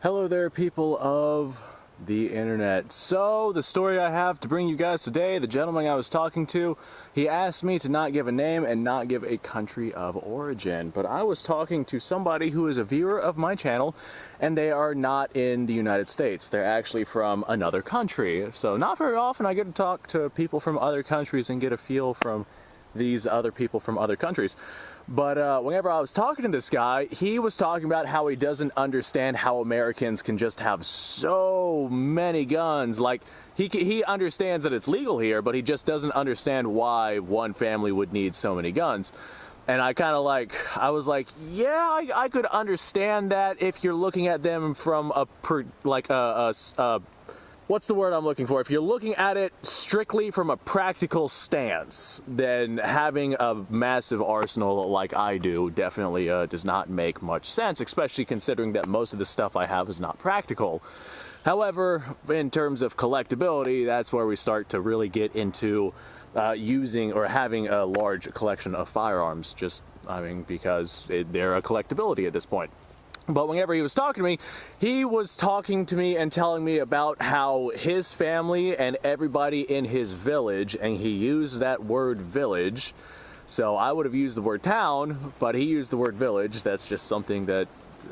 Hello there, people of the internet. So the story I have to bring you guys today, the gentleman I was talking to, he asked me to not give a name and not give a country of origin, but I was talking to somebody who is a viewer of my channel, and they are not in the United States. They're actually from another country. So not very often I get to talk to people from other countries and get a feel from these other people from other countries. But whenever I was talking to this guy, he was talking about how he doesn't understand how Americans can just have so many guns. Like, he understands that it's legal here, but he just doesn't understand why one family would need so many guns. And I was like, yeah, I could understand that if you're looking at them from what's the word I'm looking for? If you're looking at it strictly from a practical stance, then having a massive arsenal like I do definitely does not make much sense, especially considering that most of the stuff I have is not practical. However, in terms of collectability, that's where we start to really get into using or having a large collection of firearms, because they're a collectability at this point. But whenever he was talking to me, he was talking to me and telling me about how his family and everybody in his village, and he used that word village, so I would have used the word town, but he used the word village. That's just something that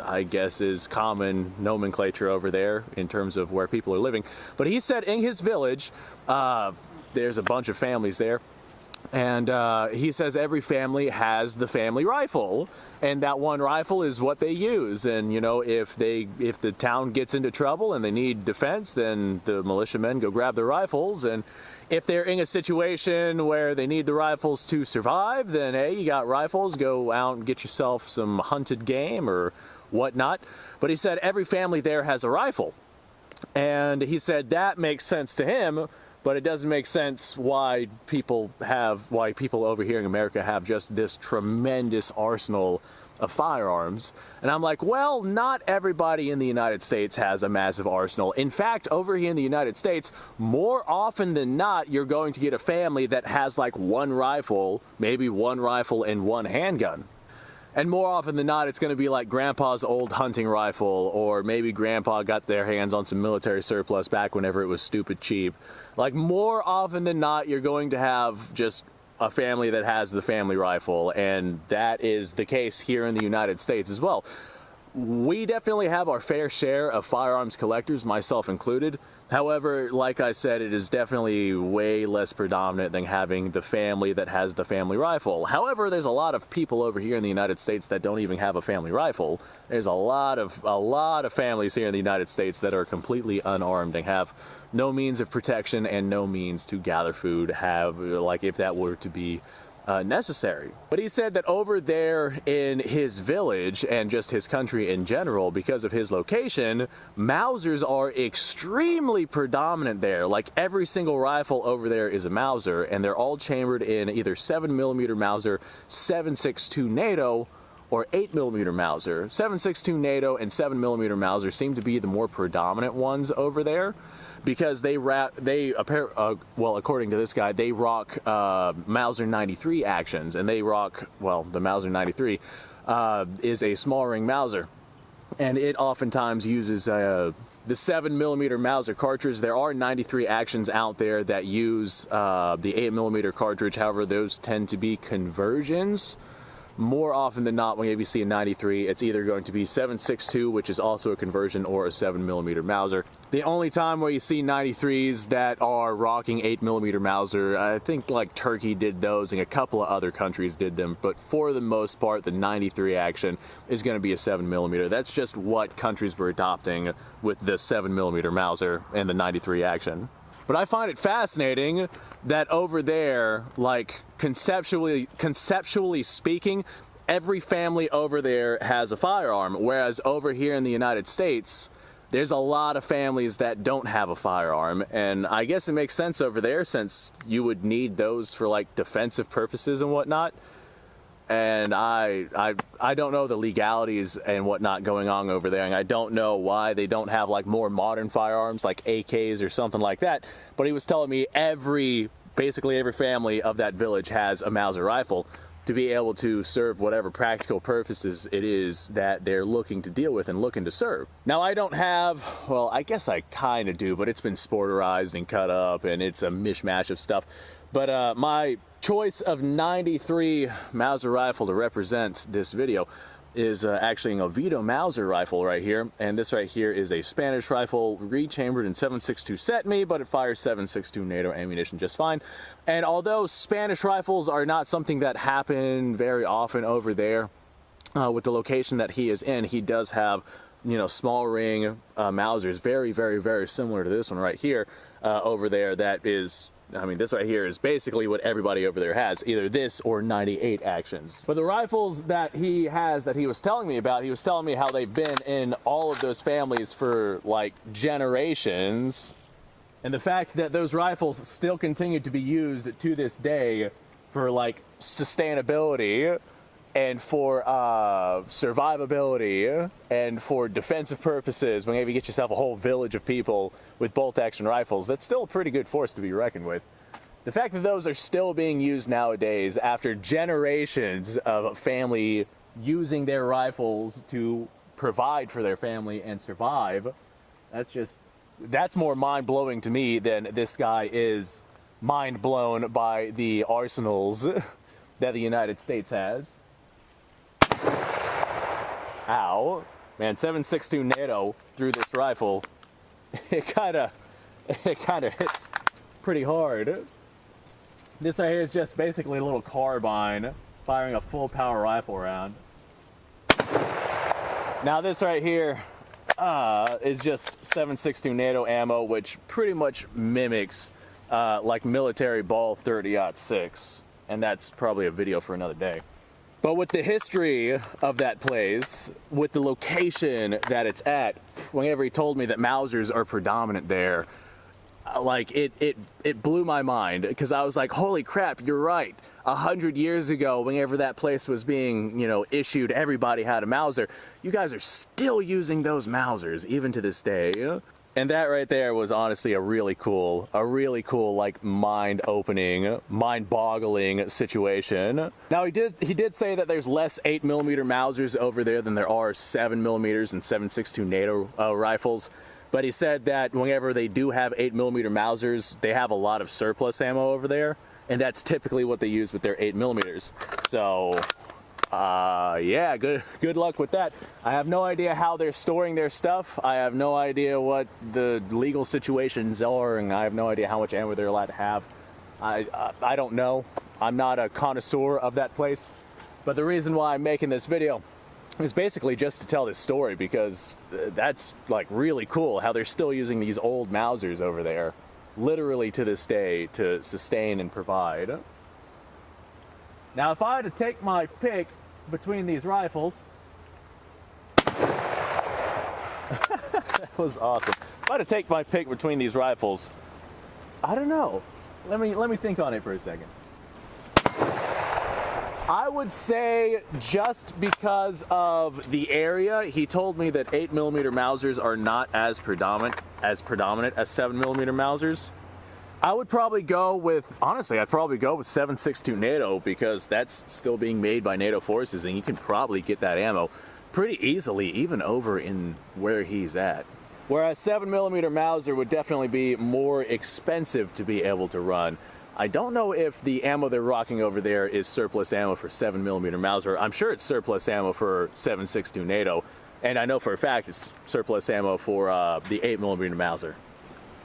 I guess is common nomenclature over there in terms of where people are living. But he said in his village, there's a bunch of families there, and he says every family has the family rifle, and that one rifle is what they use. And you know, if the town gets into trouble and they need defense, then the militiamen go grab their rifles. And if they're in a situation where they need the rifles to survive, then hey, you got rifles, go out and get yourself some hunted game or whatnot. But he said every family there has a rifle, and he said that makes sense to him. But it doesn't make sense why people over here in America have just this tremendous arsenal of firearms. And I'm like, well, not everybody in the United States has a massive arsenal. In fact, over here in the United States, more often than not, you're going to get a family that has like one rifle, maybe one rifle and one handgun. And more often than not, it's going to be like grandpa's old hunting rifle, or maybe grandpa got their hands on some military surplus back whenever it was stupid cheap. Like, more often than not, you're going to have just a family that has the family rifle, and that is the case here in the United States as well. We definitely have our fair share of firearms collectors, myself included. However, like I said, it is definitely way less predominant than having the family that has the family rifle. However, there's a lot of people over here in the United States that don't even have a family rifle. There's a lot of families here in the United States that are completely unarmed and have no means of protection and no means to gather food, if that were to be necessary. But he said that over there in his village and just his country in general, because of his location, Mausers are extremely predominant there. Like, every single rifle over there is a Mauser, and they're all chambered in either 7mm Mauser, 7.62 NATO, or 8mm Mauser. 7.62 NATO and 7mm Mauser seem to be the more predominant ones over there, because according to this guy, they rock Mauser 93 actions, and they rock, well, the Mauser 93 is a small ring Mauser, and it oftentimes uses the 7mm Mauser cartridge. There are 93 actions out there that use the 8mm cartridge. However, those tend to be conversions. More often than not, whenever you see a 93, it's either going to be 7.62, which is also a conversion, or a 7mm Mauser. The only time where you see 93s that are rocking 8mm Mauser, I think like Turkey did those and a couple of other countries did them, but for the most part, the 93 action is going to be a 7mm. That's just what countries were adopting with the 7mm Mauser and the 93 action. But I find it fascinating that over there, like, conceptually speaking, every family over there has a firearm, whereas over here in the United States, there's a lot of families that don't have a firearm. And I guess it makes sense over there, since you would need those for like defensive purposes and whatnot. And I don't know the legalities and whatnot going on over there, and I don't know why they don't have like more modern firearms like AKs or something like that. But he was telling me basically every family of that village has a Mauser rifle. to be able to serve whatever practical purposes it is that they're looking to deal with and looking to serve. Now, I don't have, well, I guess I kind of do, but it's been sporterized and cut up and it's a mishmash of stuff. But my choice of 93 Mauser rifle to represent this video is actually an Oviedo Mauser rifle right here, and this right here is a Spanish rifle, rechambered in 7.62 CETME, but it fires 7.62 NATO ammunition just fine. And although Spanish rifles are not something that happen very often over there, with the location that he is in, he does have, you know, small ring Mausers, very, very, very similar to this one right here over there. That is, I mean, this right here is basically what everybody over there has, either this or 98 actions. But the rifles that he has that he was telling me about, he was telling me how they've been in all of those families for like generations. And the fact that those rifles still continue to be used to this day for like sustainability and for survivability and for defensive purposes, whenever you get yourself a whole village of people with bolt-action rifles, that's still a pretty good force to be reckoned with. The fact that those are still being used nowadays after generations of a family using their rifles to provide for their family and survive, that's more mind-blowing to me than this guy is mind-blown by the arsenals that the United States has. Ow. Man, 7.62 NATO through this rifle, it kind of hits pretty hard. This right here is just basically a little carbine firing a full power rifle round. Now this right here is just 7.62 NATO ammo, which pretty much mimics like military ball 30-06, and that's probably a video for another day. But with the history of that place, with the location that it's at, whenever he told me that Mausers are predominant there, like it blew my mind, because I was like, holy crap, you're right. 100 years ago, whenever that place was being, you know, issued, everybody had a Mauser. You guys are still using those Mausers even to this day. And that right there was honestly a really cool, like mind-opening, mind-boggling situation. Now he did say that there's less 8mm Mausers over there than there are 7mm and 7.62 NATO rifles. But he said that whenever they do have 8mm Mausers, they have a lot of surplus ammo over there, and that's typically what they use with their 8mm. So yeah, good luck with that. I have no idea how they're storing their stuff. I have no idea what the legal situations are, and I have no idea how much ammo they're allowed to have. I don't know. I'm not a connoisseur of that place. But the reason why I'm making this video is basically just to tell this story, because that's like really cool how they're still using these old Mausers over there, literally to this day, to sustain and provide. Now, if I had to take my pick between these rifles, that was awesome. If I had to take my pick between these rifles, I don't know. Let me think on it for a second. I would say just because of the area, he told me that 8mm Mausers are not as predominant as 7mm Mausers. I would probably go with, honestly, I'd probably go with 7.62 NATO, because that's still being made by NATO forces, and you can probably get that ammo pretty easily, even over in where he's at. Whereas 7mm Mauser would definitely be more expensive to be able to run. I don't know if the ammo they're rocking over there is surplus ammo for 7mm Mauser. I'm sure it's surplus ammo for 7.62 NATO, and I know for a fact it's surplus ammo for the 8mm Mauser.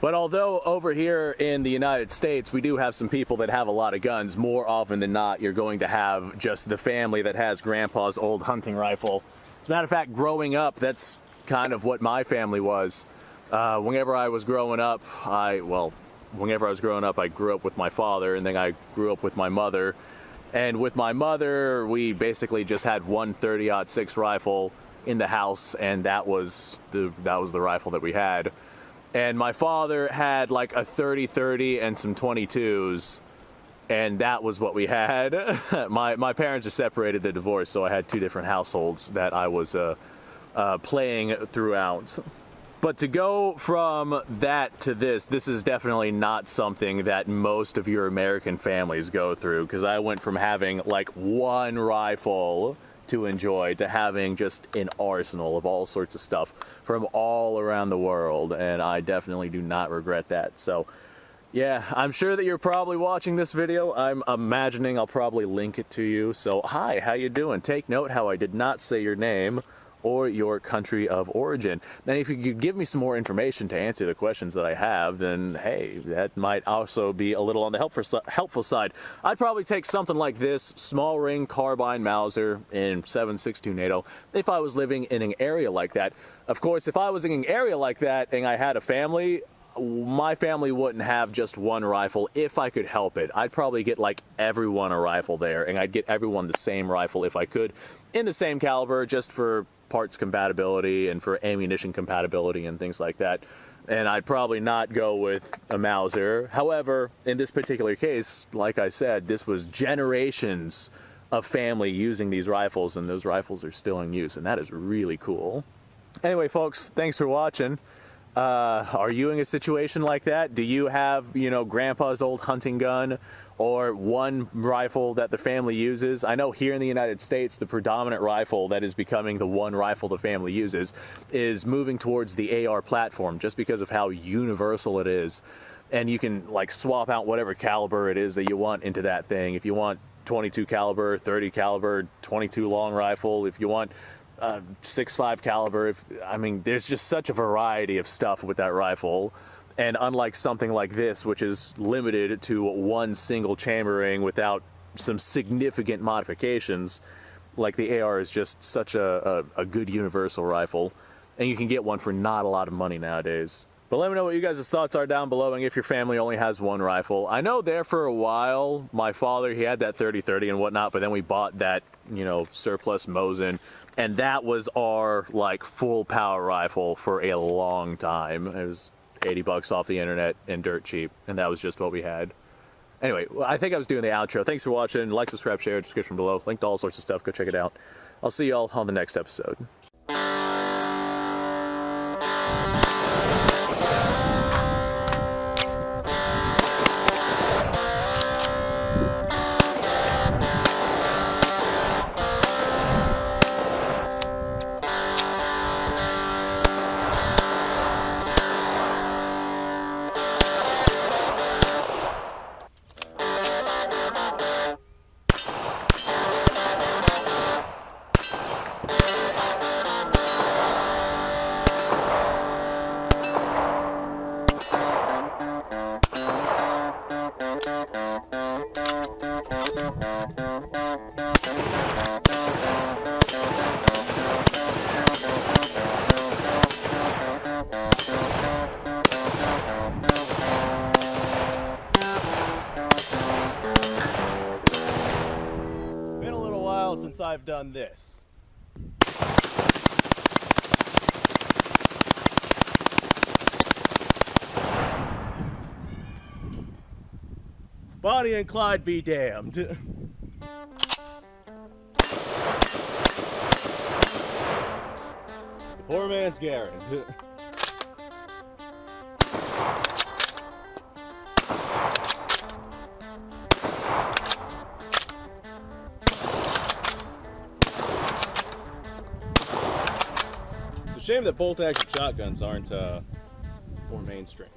But although over here in the United States, we do have some people that have a lot of guns, more often than not, you're going to have just the family that has grandpa's old hunting rifle. As a matter of fact, growing up, that's kind of what my family was. Whenever I was growing up, I grew up with my father, and then I grew up with my mother. And with my mother, we basically just had one 30-06 rifle in the house, and that was the rifle that we had. And my father had like a 30-30 and some 22s, and that was what we had. My parents are separated, they're divorced, so I had two different households that I was playing throughout. But to go from that to this is definitely not something that most of your American families go through, because I went from having like one rifle to enjoy to having just an arsenal of all sorts of stuff from all around the world, and I definitely do not regret that. So yeah, I'm sure that you're probably watching this video. I'm imagining I'll probably link it to you. So hi, how you doing? Take note how I did not say your name or your country of origin. Then if you could give me some more information to answer the questions that I have, then hey, that might also be a little on the helpful side. I'd probably take something like this small ring carbine Mauser in 7.62 NATO if I was living in an area like that. Of course, if I was in an area like that and I had a family, my family wouldn't have just one rifle if I could help it. I'd probably get like everyone a rifle there, and I'd get everyone the same rifle if I could, in the same caliber, just for parts compatibility and for ammunition compatibility and things like that. And I'd probably not go with a Mauser. However, in this particular case, like I said, this was generations of family using these rifles, and those rifles are still in use, and that is really cool. Anyway, folks, thanks for watching. Are you in a situation like that? Do you have, you know, grandpa's old hunting gun or one rifle that the family uses? I know here in the United States, the predominant rifle that is becoming the one rifle the family uses is moving towards the AR platform, just because of how universal it is. And you can like swap out whatever caliber it is that you want into that thing. If you want 22 caliber, 30 caliber, 22 long rifle, if you want 6.5 caliber, I mean, there's just such a variety of stuff with that rifle. And unlike something like this, which is limited to one single chambering without some significant modifications, like the AR is just such a good universal rifle, and you can get one for not a lot of money nowadays. But let me know what you guys' thoughts are down below, and if your family only has one rifle. I know there for a while, my father, he had that 30-30 and whatnot, but then we bought that, you know, surplus Mosin, and that was our like full power rifle for a long time. It was 80 bucks off the internet and dirt cheap, and that was just what we had. Anyway, I think I was doing the outro. Thanks for watching. Like, subscribe, share, description below. Link to all sorts of stuff. Go check it out. I'll see y'all on the next episode. Been a little while since I've done this. Bonnie and Clyde be damned. The poor man's Garen. It's a shame that bolt-action shotguns aren't more mainstream.